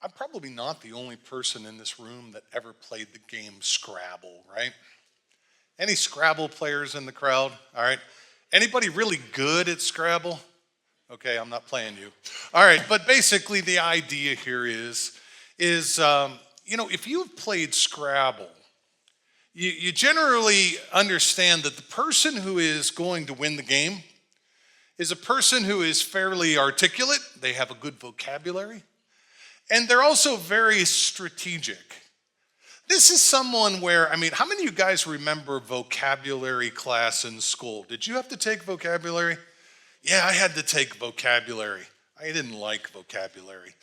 I'm probably not the only person in this room that ever played the game Scrabble, right? Any Scrabble players in the crowd? All right. Anybody really good at Scrabble? Okay, I'm not playing you. All right, but basically the idea here is if you've played Scrabble, you generally understand that the person who is going to win the game is a person who is fairly articulate, they have a good vocabulary, and they're also very strategic. This is someone where, how many of you guys remember vocabulary class in school? Did you have to take vocabulary? Yeah, I had to take vocabulary. I didn't like vocabulary.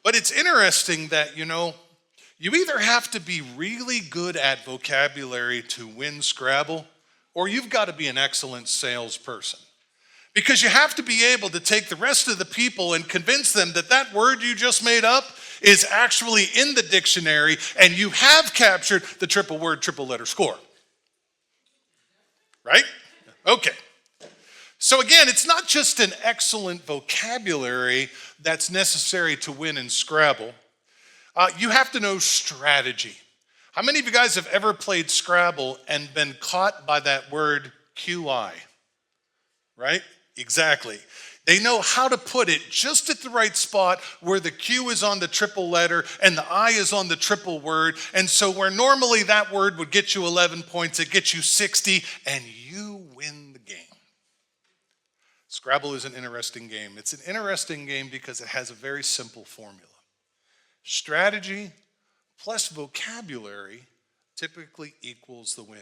But it's interesting that, you either have to be really good at vocabulary to win Scrabble, or you've got to be an excellent salesperson. Because you have to be able to take the rest of the people and convince them that that word you just made up is actually in the dictionary and you have captured the triple word, triple letter score. Right? Okay. So again, it's not just an excellent vocabulary that's necessary to win in Scrabble. You have to know strategy. How many of you guys have ever played Scrabble and been caught by that word QI? Right? Exactly. They know how to put it just at the right spot where the Q is on the triple letter and the I is on the triple word. And so where normally that word would get you 11 points, it gets you 60 and you win the game. Scrabble is an interesting game. It's an interesting game because it has a very simple formula. Strategy plus vocabulary typically equals the win.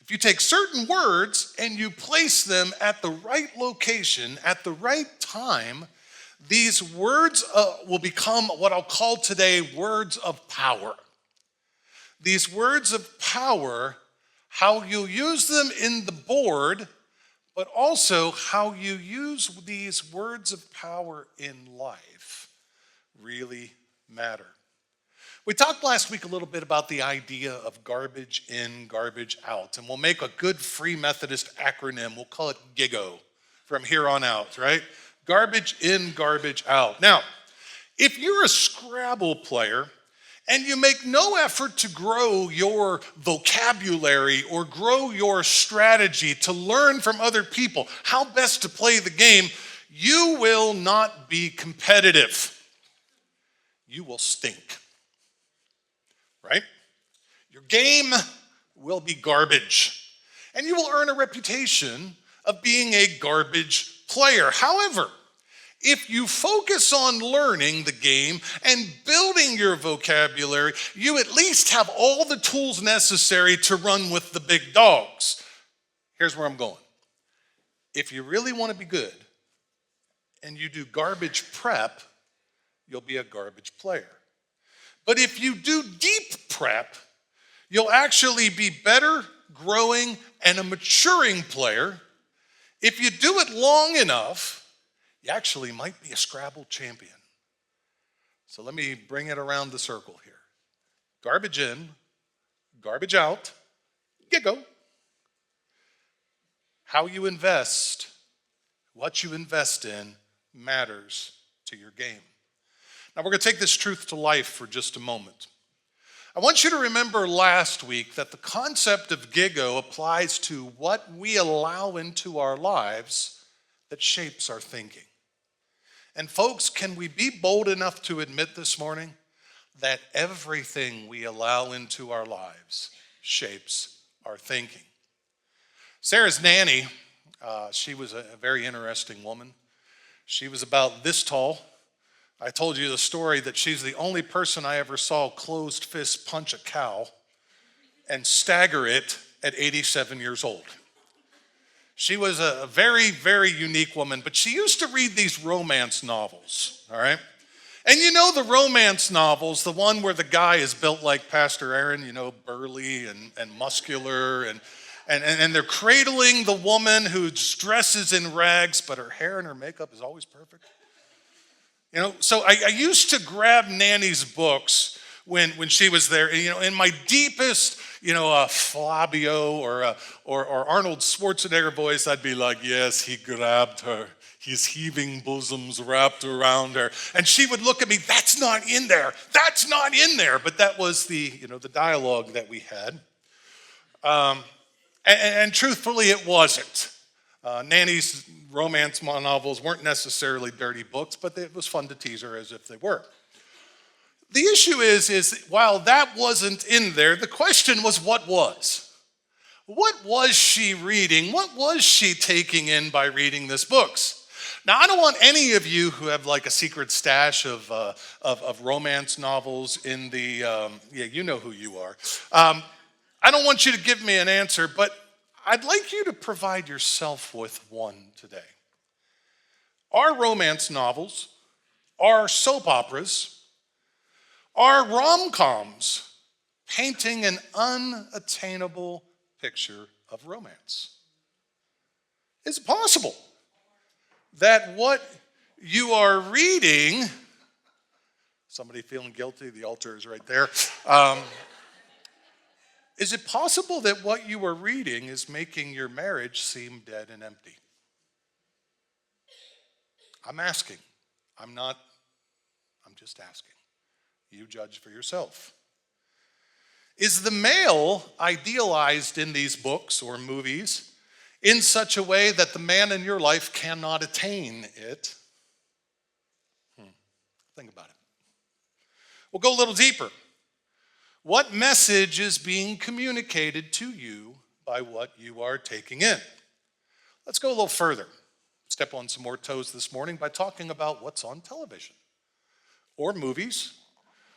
If you take certain words and you place them at the right location, at the right time, these words will become what I'll call today words of power. These words of power, how you use them in the board, but also how you use these words of power in life really matter. We talked last week a little bit about the idea of garbage in, garbage out, and we'll make a good Free Methodist acronym. We'll call it GIGO from here on out, right? Garbage in, garbage out. Now, if you're a Scrabble player and you make no effort to grow your vocabulary or grow your strategy to learn from other people how best to play the game, you will not be competitive. You will stink. Right? Your game will be garbage, and you will earn a reputation of being a garbage player. However, if you focus on learning the game and building your vocabulary, you at least have all the tools necessary to run with the big dogs. Here's where I'm going. If you really want to be good and you do garbage prep, you'll be a garbage player. But if you do deep prep, you'll actually be better, growing, and a maturing player. If you do it long enough, you actually might be a Scrabble champion. So let me bring it around the circle here. Garbage in, garbage out, GIGO. How you invest, what you invest in matters to your game. Now we're going to take this truth to life for just a moment. I want you to remember last week that the concept of GIGO applies to what we allow into our lives that shapes our thinking. And folks, can we be bold enough to admit this morning that everything we allow into our lives shapes our thinking? Sarah's nanny, she was a very interesting woman. She was about this tall. I told you the story that she's the only person I ever saw closed fist punch a cow and stagger it at 87 years old. She was a very, very unique woman, but she used to read these romance novels, all right? And you know the romance novels, the one where the guy is built like Pastor Aaron, burly and muscular, and they're cradling the woman who dresses in rags, but her hair and her makeup is always perfect. So I used to grab Nanny's books when she was there. In my deepest, Fabio or Arnold Schwarzenegger voice, I'd be like, yes, he grabbed her. his heaving bosoms wrapped around her. And she would look at me, that's not in there. That's not in there. But that was the dialogue that we had. And truthfully, it wasn't. Nanny's romance novels weren't necessarily dirty books, but it was fun to tease her as if they were. The issue is while that wasn't in there, the question was what was? What was she reading? What was she taking in by reading these books? Now, I don't want any of you who have like a secret stash of romance novels in the, you know who you are. I don't want you to give me an answer, but I'd like you to provide yourself with one today. Our romance novels, our soap operas, our rom-coms painting an unattainable picture of romance. Is it possible that what you are reading, somebody feeling guilty, the altar is right there. Is it possible that what you are reading is making your marriage seem dead and empty? I'm asking. I'm just asking. You judge for yourself. Is the male idealized in these books or movies in such a way that the man in your life cannot attain it? Think about it. We'll go a little deeper. What message is being communicated to you by what you are taking in? Let's go a little further. Step on some more toes this morning by talking about what's on television or movies,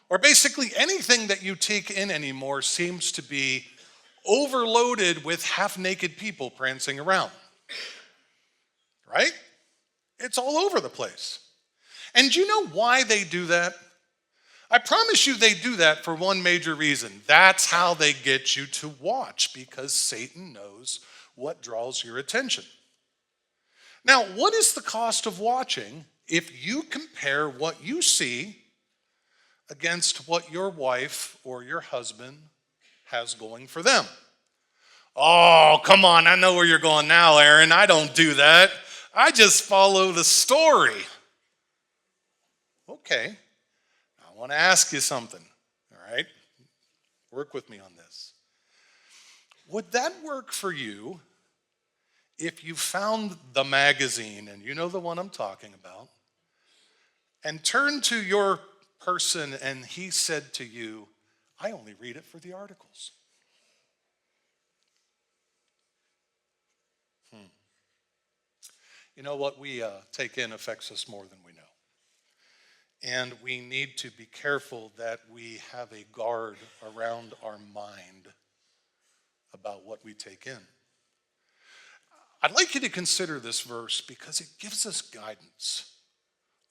or basically anything that you take in anymore seems to be overloaded with half-naked people prancing around. Right? It's all over the place. And do you know why they do that? I promise you they do that for one major reason. That's how they get you to watch, because Satan knows what draws your attention. Now, what is the cost of watching if you compare what you see against what your wife or your husband has going for them? Oh, come on, I know where you're going now, Aaron. I don't do that. I just follow the story. Okay, I want to ask you something, all right? Work with me on this. Would that work for you if you found the magazine, and you know the one I'm talking about, and turned to your person and he said to you, I only read it for the articles? You know, what we take in affects us more than we know. And we need to be careful that we have a guard around our mind about what we take in. I'd like you to consider this verse because it gives us guidance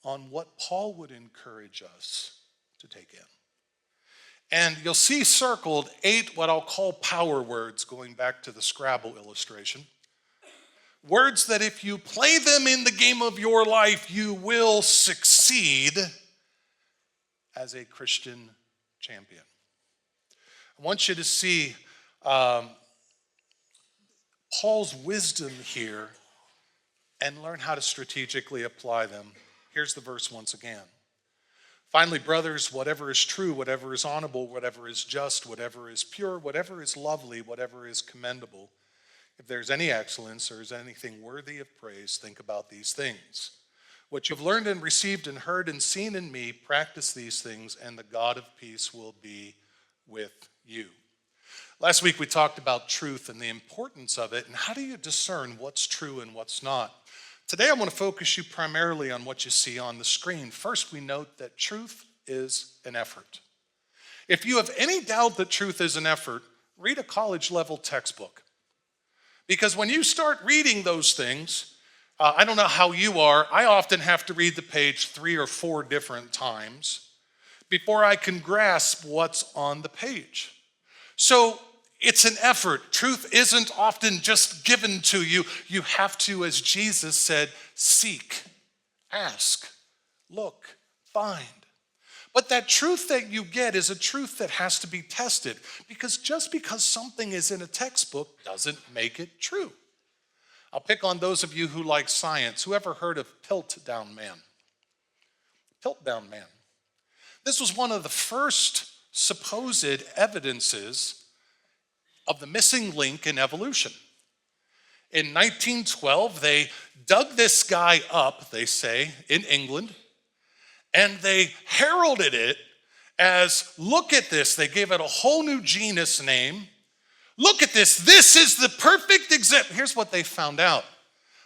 on what Paul would encourage us to take in. And you'll see circled 8 what I'll call power words, going back to the Scrabble illustration. Words that if you play them in the game of your life, you will succeed as a Christian champion. I want you to see Paul's wisdom here and learn how to strategically apply them. Here's the verse once again. Finally, brothers, whatever is true, whatever is honorable, whatever is just, whatever is pure, whatever is lovely, whatever is commendable, if there's any excellence or is anything worthy of praise, think about these things. What you've learned and received and heard and seen in me, practice these things, and the God of peace will be with you. Last week we talked about truth and the importance of it, and how do you discern what's true and what's not? Today I want to focus you primarily on what you see on the screen. First, we note that truth is an effort. If you have any doubt that truth is an effort, read a college-level textbook. Because when you start reading those things, I don't know how you are, I often have to read the page 3 or 4 different times before I can grasp what's on the page. So it's an effort. Truth isn't often just given to you. You have to, as Jesus said, seek, ask, look, find. But that truth that you get is a truth that has to be tested, because just because something is in a textbook doesn't make it true. I'll pick on those of you who like science. Who ever heard of Piltdown Man? Piltdown Man. This was one of the first supposed evidences of the missing link in evolution. In 1912, they dug this guy up, they say, in England, and they heralded it as, look at this. They gave it a whole new genus name. Look at this. This is the perfect example. Here's what they found out.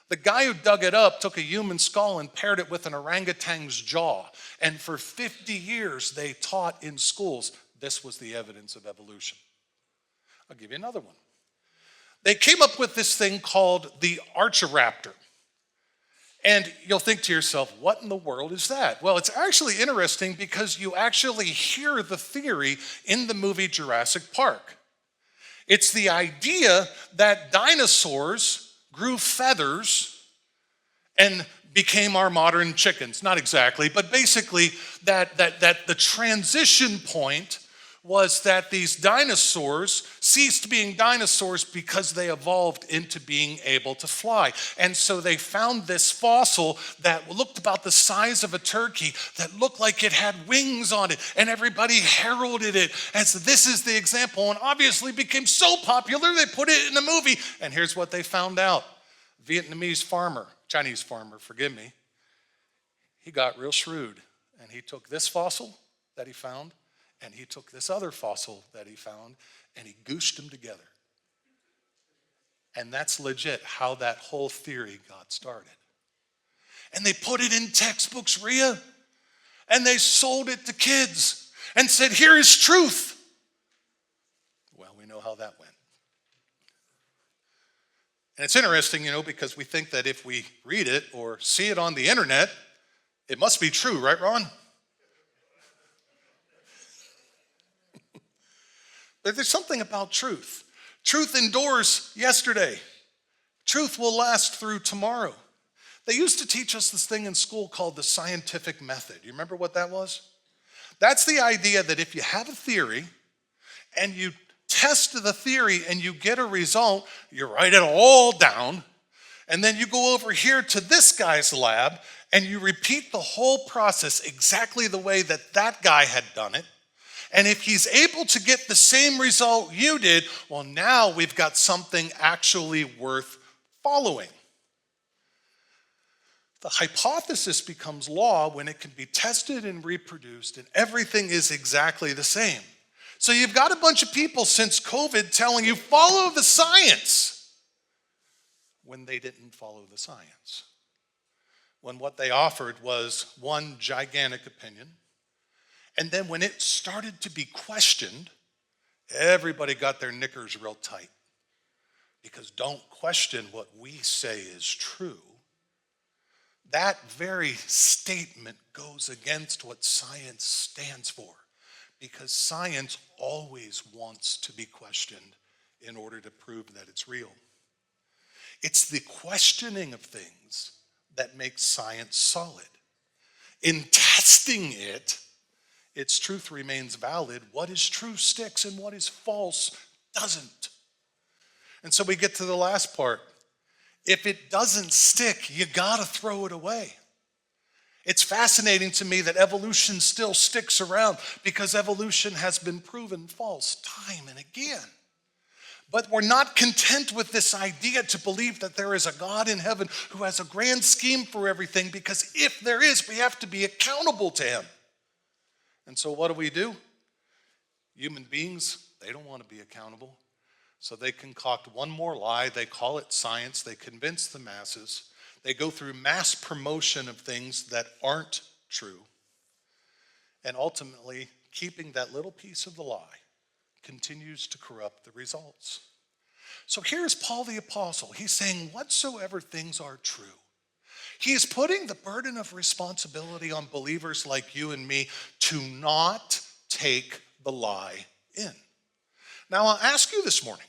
The guy who dug it up took a human skull and paired it with an orangutan's jaw. And for 50 years, they taught in schools this was the evidence of evolution. I'll give you another one. They came up with this thing called the Archiraptor. And you'll think to yourself, what in the world is that? Well, it's actually interesting because you actually hear the theory in the movie Jurassic Park. It's the idea that dinosaurs grew feathers and became our modern chickens. Not exactly, but basically that the transition point was that these dinosaurs ceased being dinosaurs because they evolved into being able to fly. And so they found this fossil that looked about the size of a turkey, that looked like it had wings on it, and everybody heralded it as this is the example, and obviously became so popular they put it in a movie. And here's what they found out. Chinese farmer, forgive me, he got real shrewd, and he took this fossil that he found, and he took this other fossil that he found, and he gooshed them together. And that's legit how that whole theory got started. And they put it in textbooks, Rhea, and they sold it to kids and said, here is truth. Well, we know how that went. And it's interesting, because we think that if we read it or see it on the internet, it must be true, right, Ron? But there's something about truth. Truth endures yesterday. Truth will last through tomorrow. They used to teach us this thing in school called the scientific method. You remember what that was? That's the idea that if you have a theory and you test the theory and you get a result, you write it all down, and then you go over here to this guy's lab and you repeat the whole process exactly the way that that guy had done it. And if he's able to get the same result you did, well, now we've got something actually worth following. The hypothesis becomes law when it can be tested and reproduced, and everything is exactly the same. So you've got a bunch of people since COVID telling you, follow the science, when they didn't follow the science. When what they offered was one gigantic opinion. And then when it started to be questioned, everybody got their knickers real tight. Because don't question what we say is true. That very statement goes against what science stands for. Because science always wants to be questioned in order to prove that it's real. It's the questioning of things that makes science solid. In testing it, its truth remains valid. What is true sticks, and what is false doesn't. And so we get to the last part. If it doesn't stick, you gotta throw it away. It's fascinating to me that evolution still sticks around because evolution has been proven false time and again. But we're not content with this idea to believe that there is a God in heaven who has a grand scheme for everything, because if there is, we have to be accountable to him. And so what do? Human beings, they don't want to be accountable. So they concoct one more lie. They call it science. They convince the masses. They go through mass promotion of things that aren't true. And ultimately, keeping that little piece of the lie continues to corrupt the results. So here's Paul the Apostle. He's saying, whatsoever things are true. He is putting the burden of responsibility on believers like you and me to not take the lie in. Now, I'll ask you this morning,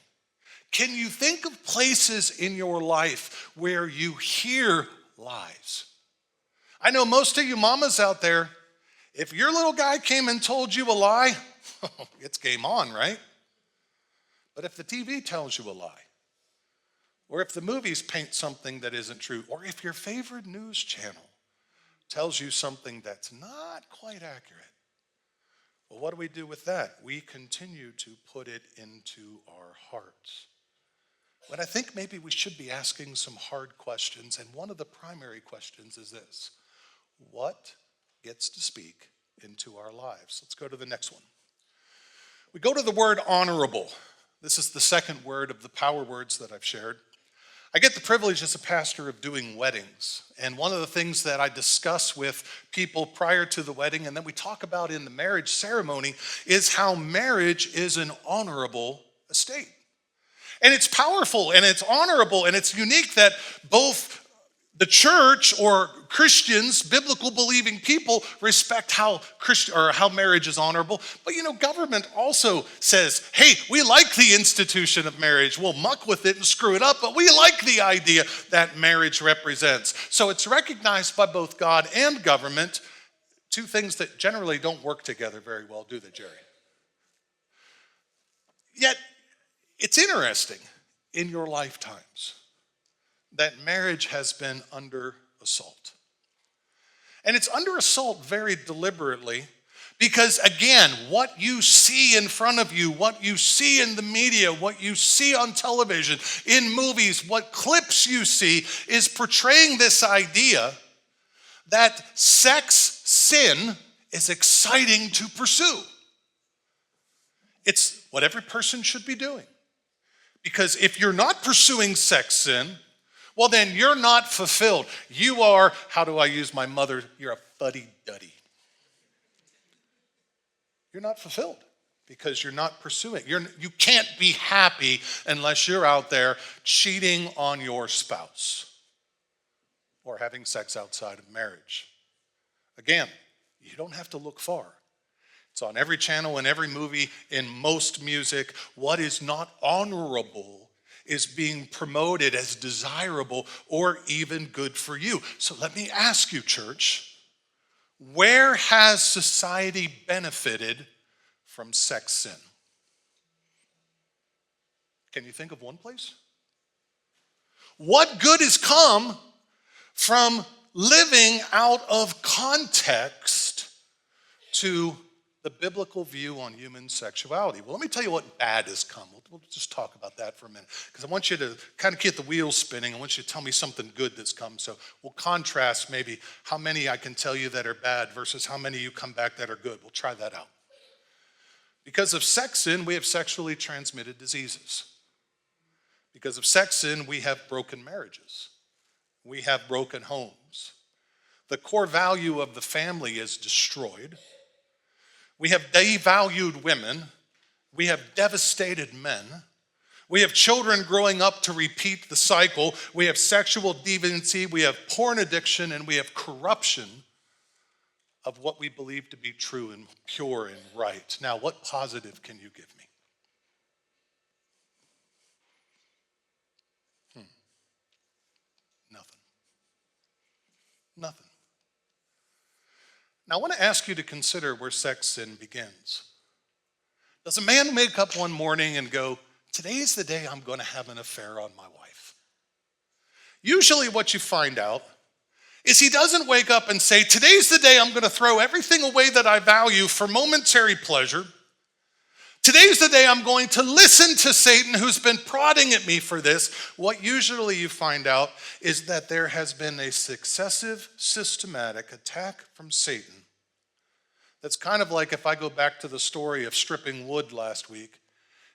can you think of places in your life where you hear lies? I know most of you mamas out there, if your little guy came and told you a lie, it's game on, right? But if the TV tells you a lie, or if the movies paint something that isn't true, or if your favorite news channel tells you something that's not quite accurate. Well, what do we do with that? We continue to put it into our hearts. But I think maybe we should be asking some hard questions, and one of the primary questions is this: what gets to speak into our lives? Let's go to the next one. We go to the word honorable. This is the second word of the power words that I've shared. I get the privilege as a pastor of doing weddings. And one of the things that I discuss with people prior to the wedding and then we talk about in the marriage ceremony is how marriage is an honorable estate. And it's powerful and it's honorable and it's unique that both the church or Christians, biblical believing people, respect how marriage is honorable. But government also says, hey, we like the institution of marriage. We'll muck with it and screw it up, but we like the idea that marriage represents. So it's recognized by both God and government, two things that generally don't work together very well, do they, Jerry? Yet, it's interesting in your lifetimes that marriage has been under assault. And it's under assault very deliberately because, again, what you see in front of you, what you see in the media, what you see on television, in movies, what clips you see is portraying this idea that sex sin is exciting to pursue. It's what every person should be doing. Because if you're not pursuing sex sin, well, then you're not fulfilled. You are, how do I use my mother? You're a fuddy-duddy. You're not fulfilled because you're not pursuing. You can't be happy unless you're out there cheating on your spouse or having sex outside of marriage. Again, you don't have to look far. It's on every channel, in every movie, in most music. What is not honorable is being promoted as desirable or even good for you. So let me ask you, church, where has society benefited from sex sin? Can you think of one place? What good has come from living out of context to the biblical view on human sexuality? Well, let me tell you what bad has come. We'll just talk about that for a minute because I want you to kind of get the wheels spinning. I want you to tell me something good that's come. So we'll contrast maybe how many I can tell you that are bad versus how many you come back that are good. We'll try that out. Because of sex sin, we have sexually transmitted diseases. Because of sex sin, we have broken marriages. We have broken homes. The core value of the family is destroyed. We have devalued women. We have devastated men. We have children growing up to repeat the cycle. We have sexual deviancy. We have porn addiction. And we have corruption of what we believe to be true and pure and right. Now, what positive can you give me? Nothing. Now, I want to ask you to consider where sex sin begins. Does a man wake up one morning and go, today's the day I'm going to have an affair on my wife? Usually what you find out is he doesn't wake up and say, today's the day I'm going to throw everything away that I value for momentary pleasure. Today's the day I'm going to listen to Satan, who's been prodding at me for this. What usually you find out is that there has been a successive, systematic attack from Satan. That's kind of like if I go back to the story of stripping wood last week.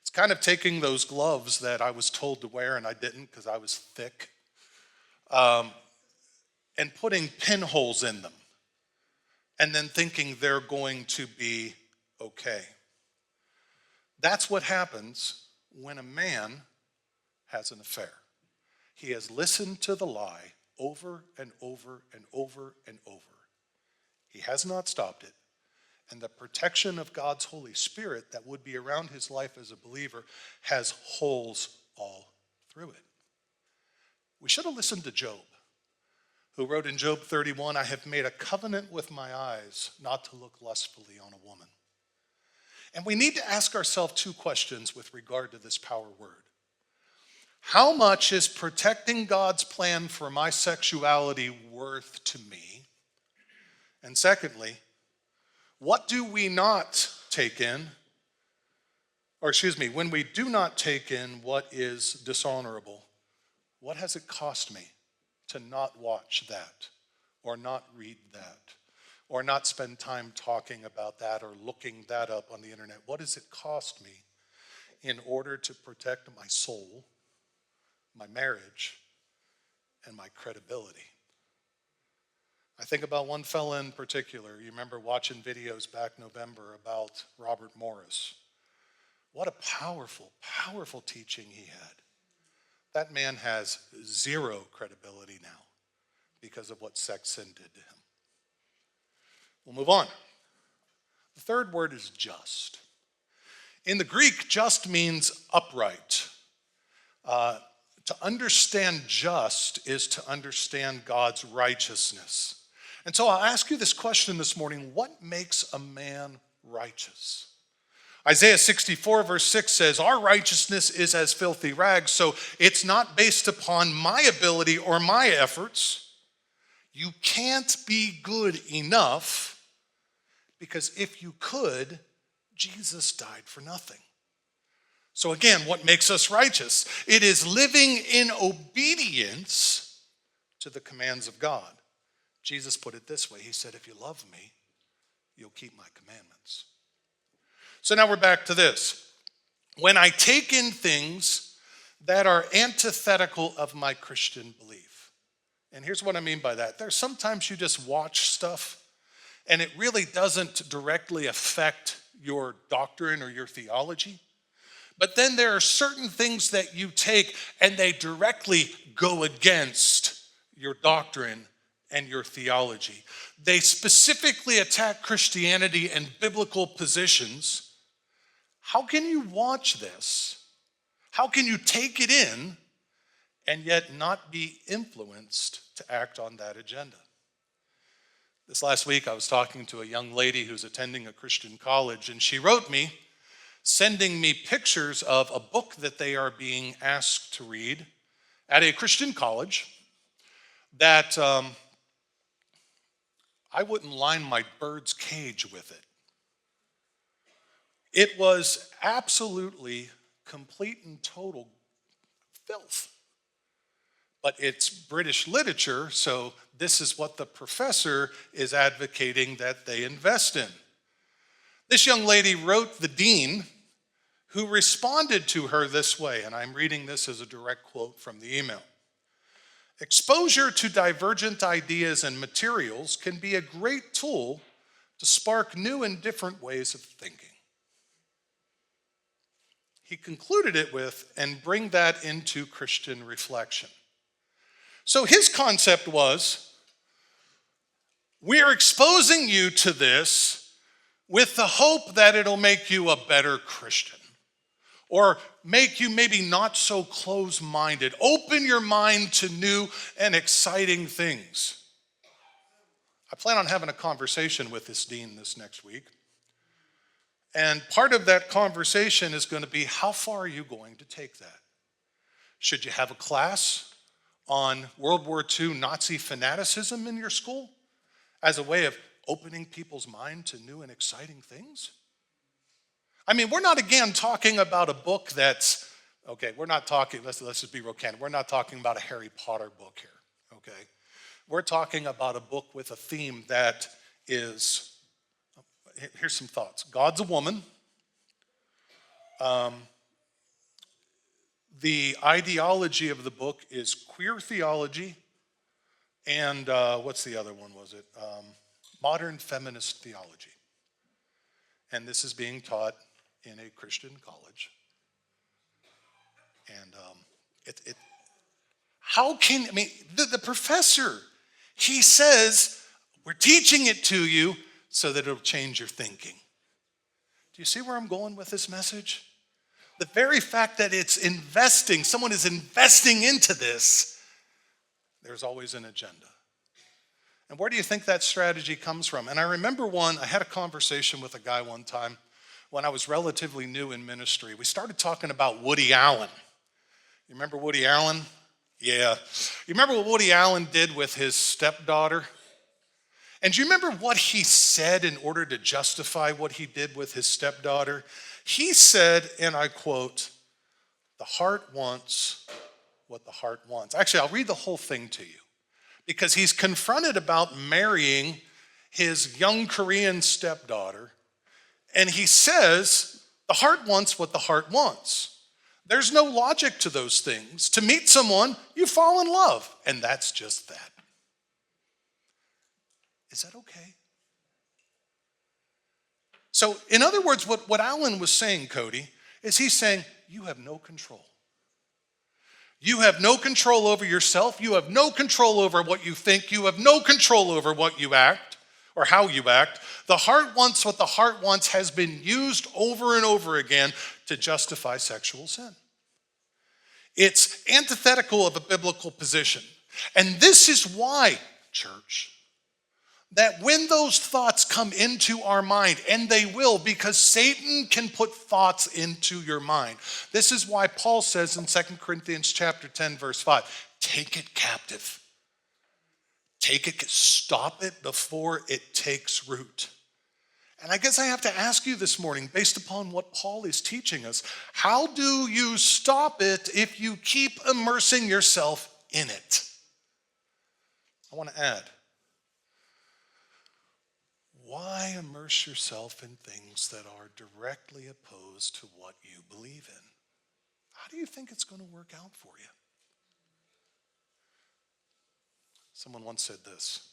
It's kind of taking those gloves that I was told to wear and I didn't because I was thick, and putting pinholes in them and then thinking they're going to be okay. That's what happens when a man has an affair. He has listened to the lie over and over and over and over. He has not stopped it. And the protection of God's Holy Spirit that would be around his life as a believer has holes all through it. We should have listened to Job, who wrote in Job 31, I have made a covenant with my eyes not to look lustfully on a woman. And we need to ask ourselves two questions with regard to this power word. How much is protecting God's plan for my sexuality worth to me? And secondly, what do we not take in? When we do not take in what is dishonorable, what has it cost me to not watch that, or not read that, or not spend time talking about that or looking that up on the internet? What does it cost me in order to protect my soul, my marriage, and my credibility? I think about one fella in particular. You remember watching videos back November about Robert Morris. What a powerful, powerful teaching he had. That man has zero credibility now because of what sex sin did to him. We'll move on. The third word is just. In the Greek, just means upright. To understand just is to understand God's righteousness. And so I'll ask you this question this morning: what makes a man righteous? Isaiah 64 verse 6 says, our righteousness is as filthy rags, so it's not based upon my ability or my efforts. You can't be good enough, because if you could, Jesus died for nothing. So again, what makes us righteous? It is living in obedience to the commands of God. Jesus put it this way. He said, if you love me, you'll keep my commandments. So now we're back to this. When I take in things that are antithetical of my Christian belief. And here's what I mean by that. There's sometimes you just watch stuff and it really doesn't directly affect your doctrine or your theology. But then there are certain things that you take and they directly go against your doctrine and your theology. They specifically attack Christianity and biblical positions. How can you watch this? How can you take it in and yet not be influenced to act on that agenda? This last week I was talking to a young lady who's attending a Christian college, and she wrote me, sending me pictures of a book that they are being asked to read at a Christian college that I wouldn't line my bird's cage with it. It was absolutely complete and total filth. But it's British literature, so this is what the professor is advocating that they invest in. This young lady wrote the dean, who responded to her this way, and I'm reading this as a direct quote from the email. Exposure to divergent ideas and materials can be a great tool to spark new and different ways of thinking. He concluded it with, and bring that into Christian reflection. So his concept was, we're exposing you to this with the hope that it'll make you a better Christian, or make you maybe not so close-minded. Open your mind to new and exciting things. I plan on having a conversation with this dean this next week. And part of that conversation is going to be, how far are you going to take that? Should you have a class on World War II Nazi fanaticism in your school as a way of opening people's mind to new and exciting things? I mean, we're not again talking about a book that's, okay, we're not talking, let's just be real candid, we're not talking about a Harry Potter book here, okay? We're talking about a book with a theme that is, here's some thoughts. God's a woman. The ideology of the book is queer theology, and what's the other one, was it? Modern feminist theology. And this is being taught in a Christian college. And the professor, he says, we're teaching it to you so that it'll change your thinking. Do you see where I'm going with this message? The very fact that it's investing, someone is investing into this, there's always an agenda. And where do you think that strategy comes from? And I remember I had a conversation with a guy one time when I was relatively new in ministry. We started talking about Woody Allen. You remember Woody Allen? Yeah. You remember what Woody Allen did with his stepdaughter? And do you remember what he said in order to justify what he did with his stepdaughter? He said, and I quote, "The heart wants what the heart wants." Actually, I'll read the whole thing to you because he's confronted about marrying his young Korean stepdaughter. And he says, the heart wants what the heart wants. There's no logic to those things. To meet someone, you fall in love. And that's just that. Is that okay? So, in other words, what Alan was saying, Cody, is he's saying, you have no control. You have no control over yourself. You have no control over what you think. You have no control over what you act or how you act. The heart wants what the heart wants has been used over and over again to justify sexual sin. It's antithetical of a biblical position. And this is why, church, that when those thoughts come into our mind, and they will, because Satan can put thoughts into your mind. This is why Paul says in 2 Corinthians chapter 10, verse 5, take it captive. Take it, stop it before it takes root. And I guess I have to ask you this morning, based upon what Paul is teaching us, how do you stop it if you keep immersing yourself in it? I want to add, why immerse yourself in things that are directly opposed to what you believe in? How do you think it's going to work out for you? Someone once said this: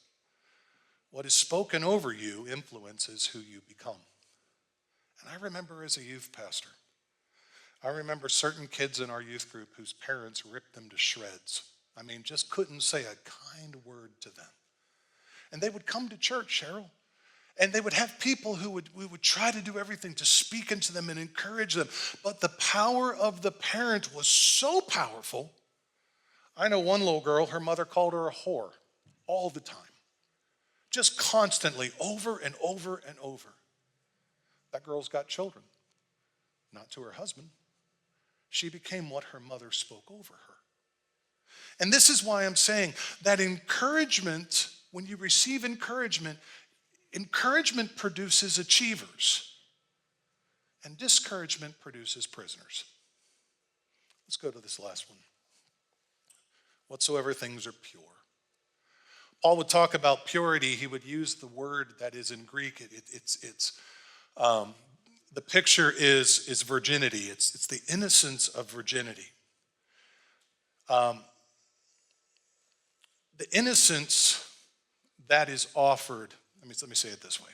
what is spoken over you influences who you become. And I remember as a youth pastor, I remember certain kids in our youth group whose parents ripped them to shreds. I mean, just couldn't say a kind word to them. And they would come to church, Cheryl, and they would have people we would try to do everything to speak into them and encourage them. But the power of the parent was so powerful. I know one little girl, her mother called her a whore all the time. Just constantly, over and over and over. That girl's got children, not to her husband. She became what her mother spoke over her. And this is why I'm saying that encouragement, when you receive encouragement, encouragement produces achievers, and discouragement produces prisoners. Let's go to this last one. Whatsoever things are pure. Paul would talk about purity. He would use the word that is in Greek. The picture is virginity. It's the innocence of virginity. The innocence that is offered. Let me say it this way.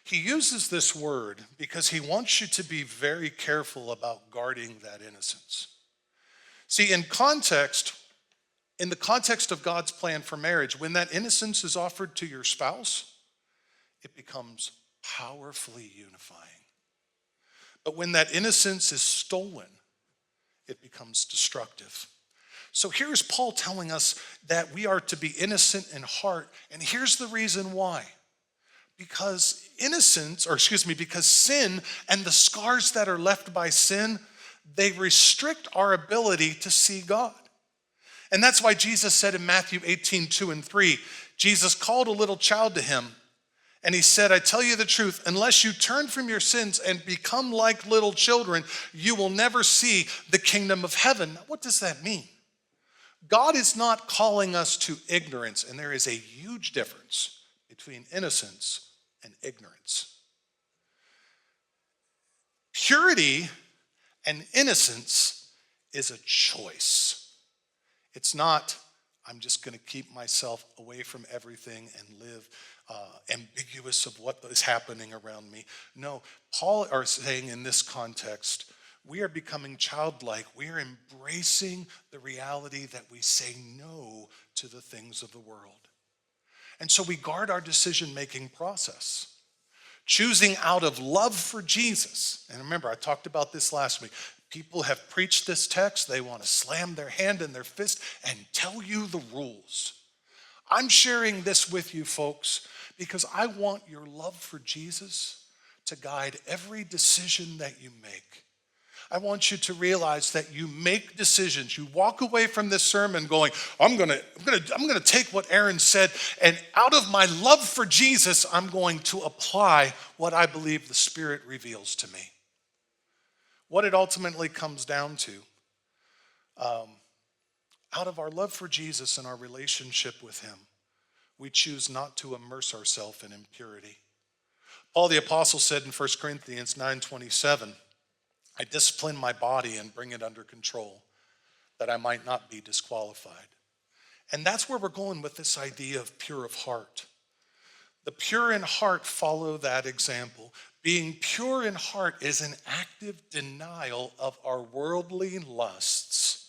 He uses this word because he wants you to be very careful about guarding that innocence. See, in the context of God's plan for marriage, when that innocence is offered to your spouse, it becomes powerfully unifying. But when that innocence is stolen, it becomes destructive. So here's Paul telling us that we are to be innocent in heart, and here's the reason why. Because sin and the scars that are left by sin, they restrict our ability to see God. And that's why Jesus said in Matthew 18:2-3, Jesus called a little child to him, and he said, I tell you the truth, unless you turn from your sins and become like little children, you will never see the kingdom of heaven. Now, what does that mean? God is not calling us to ignorance, and there is a huge difference between innocence and ignorance. Purity and innocence is a choice. It's not, I'm just going to keep myself away from everything and live ambiguous of what is happening around me. No, Paul is saying in this context, we are becoming childlike. We are embracing the reality that we say no to the things of the world. And so we guard our decision-making process, choosing out of love for Jesus. And remember, I talked about this last week. People have preached this text. They want to slam their hand in their fist and tell you the rules. I'm sharing this with you, folks, because I want your love for Jesus to guide every decision that you make. I want you to realize that you make decisions. You walk away from this sermon going, I'm gonna take what Aaron said, and out of my love for Jesus, I'm going to apply what I believe the Spirit reveals to me. What it ultimately comes down to, out of our love for Jesus and our relationship with him, we choose not to immerse ourselves in impurity. Paul the Apostle said in 1 Corinthians 9:27, I discipline my body and bring it under control, that I might not be disqualified. And that's where we're going with this idea of pure of heart. The pure in heart follow that example. Being pure in heart is an active denial of our worldly lusts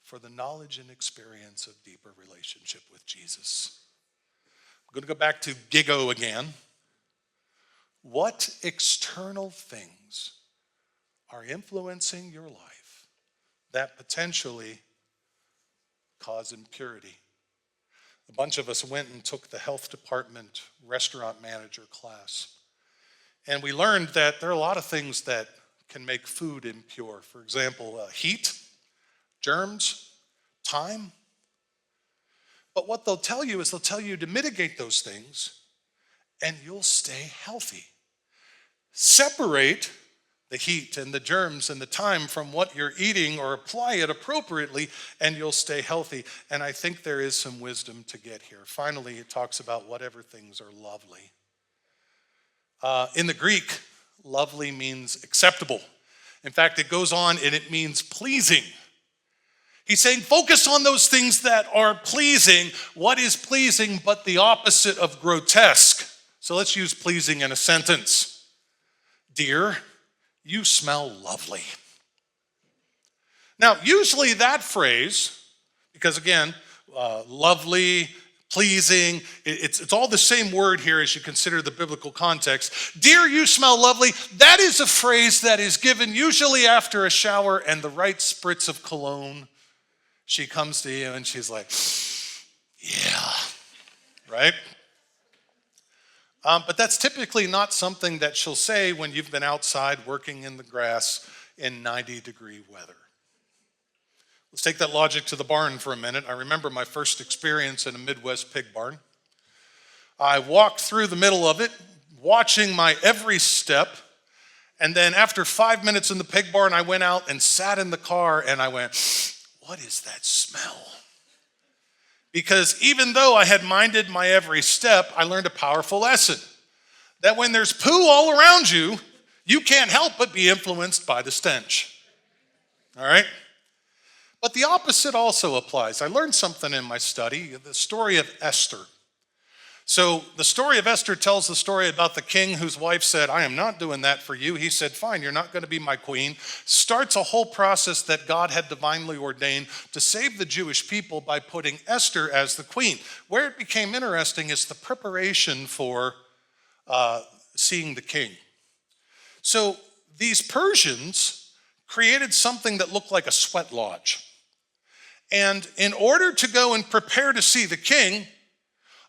for the knowledge and experience of deeper relationship with Jesus. I'm going to go back to Gigo again. What external things are influencing your life that potentially cause impurity? A bunch of us went and took the health department restaurant manager class. And we learned that there are a lot of things that can make food impure. For example, heat, germs, time. But what they'll tell you is they'll tell you to mitigate those things and you'll stay healthy. Separate the heat and the germs and the time from what you're eating, or apply it appropriately, and you'll stay healthy. And I think there is some wisdom to get here. Finally, it talks about whatever things are lovely. In the Greek, lovely means acceptable. In fact, it goes on and it means pleasing. He's saying focus on those things that are pleasing. What is pleasing but the opposite of grotesque? So let's use pleasing in a sentence. Dear, you smell lovely. Now, usually that phrase, because again, lovely, pleasing, it's all the same word here as you consider the biblical context. Dear, you smell lovely. That is a phrase that is given usually after a shower and the right spritz of cologne. She comes to you and she's like, yeah, right? But that's typically not something that she'll say when you've been outside working in the grass in 90-degree weather. Let's take that logic to the barn for a minute. I remember my first experience in a Midwest pig barn. I walked through the middle of it, watching my every step, and then after 5 minutes in the pig barn, I went out and sat in the car and I went, what is that smell? Because even though I had minded my every step, I learned a powerful lesson. That when there's poo all around you, you can't help but be influenced by the stench. All right? But the opposite also applies. I learned something in my study, the story of Esther. So the story of Esther tells the story about the king whose wife said, I am not doing that for you. He said, fine, you're not going to be my queen. Starts a whole process that God had divinely ordained to save the Jewish people by putting Esther as the queen. Where it became interesting is the preparation for seeing the king. So these Persians created something that looked like a sweat lodge. And in order to go and prepare to see the king,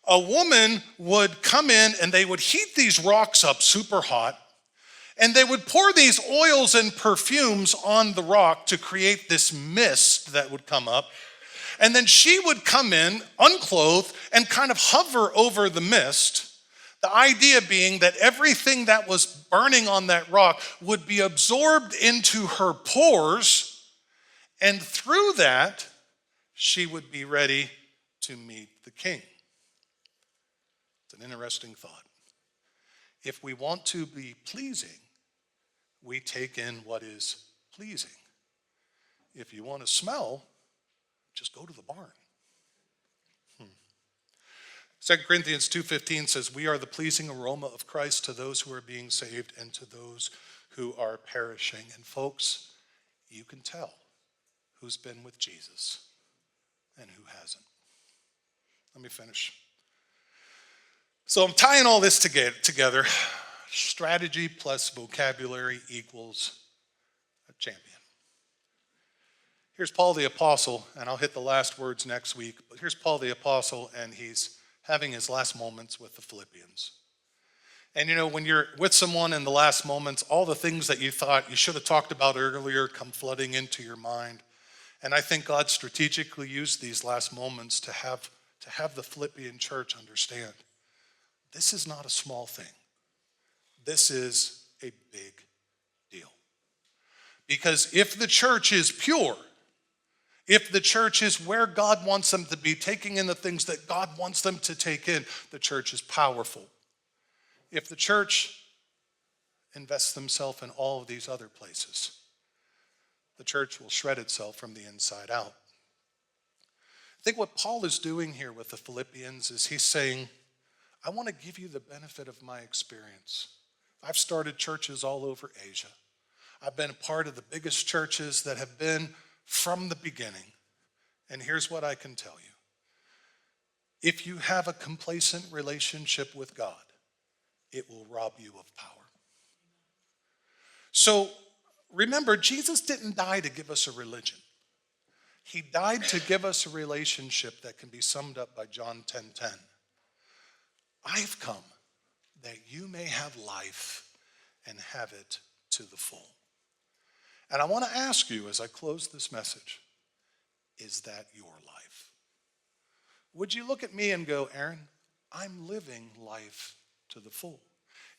a woman would come in and they would heat these rocks up super hot, and they would pour these oils and perfumes on the rock to create this mist that would come up. And then she would come in unclothed and kind of hover over the mist. The idea being that everything that was burning on that rock would be absorbed into her pores, and through that, she would be ready to meet the king. It's an interesting thought. If we want to be pleasing, we take in what is pleasing. If you want to smell, just go to the barn. 2 Corinthians 2:15 says, we are the pleasing aroma of Christ to those who are being saved and to those who are perishing. And folks, you can tell who's been with Jesus and who hasn't. Let me finish. So I'm tying all this together. Strategy plus vocabulary equals a champion. Here's Paul the Apostle, and I'll hit the last words next week, but here's Paul the Apostle, and he's having his last moments with the Philippians. And when you're with someone in the last moments, all the things that you thought you should have talked about earlier come flooding into your mind. And I think God strategically used these last moments to have the Philippian church understand this is not a small thing. This is a big deal. Because if the church is pure, if the church is where God wants them to be, taking in the things that God wants them to take in, the church is powerful. If the church invests themselves in all of these other places, the church will shred itself from the inside out. I think what Paul is doing here with the Philippians is he's saying, I want to give you the benefit of my experience. I've started churches all over Asia. I've been a part of the biggest churches that have been from the beginning. And here's what I can tell you. If you have a complacent relationship with God, it will rob you of power. So remember, Jesus didn't die to give us a religion. He died to give us a relationship that can be summed up by John 10:10. I've come that you may have life and have it to the full. And I want to ask you as I close this message, is that your life? Would you look at me and go, Aaron, I'm living life to the full?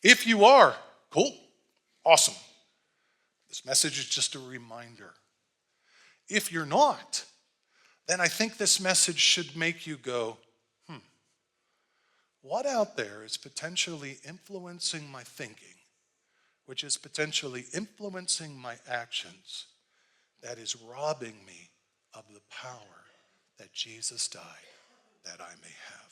If you are, cool, awesome. This message is just a reminder. If you're not, then I think this message should make you go, what out there is potentially influencing my thinking, which is potentially influencing my actions, that is robbing me of the power that Jesus died that I may have?